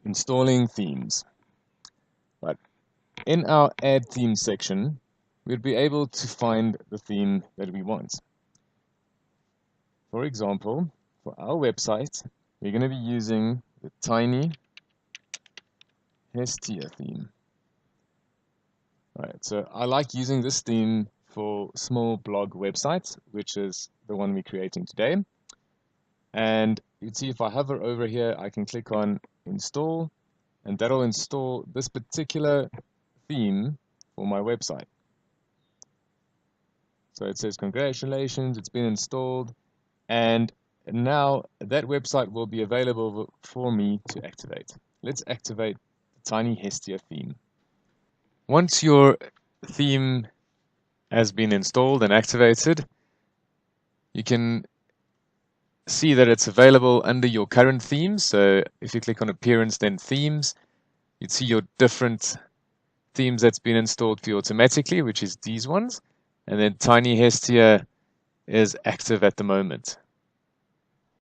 installing themes. Right. In our Add Themes section, we'll be able to find the theme that we want. For example, for our website, we're going to be using the Tiny Hestia theme. Right, so I like using this theme for small blog websites, which is the one we're creating today. And you can see if I hover over here, I can click on install, and that'll install this particular theme for my website. So it says, congratulations, it's been installed. And now that website will be available for me to activate. Let's activate the Tiny Hestia theme. Once your theme has been installed and activated, you can see that it's available under your current themes. So if you click on Appearance, then Themes, you'd see your different themes that's been installed for you automatically, which is these ones. And then Tiny Hestia is active at the moment.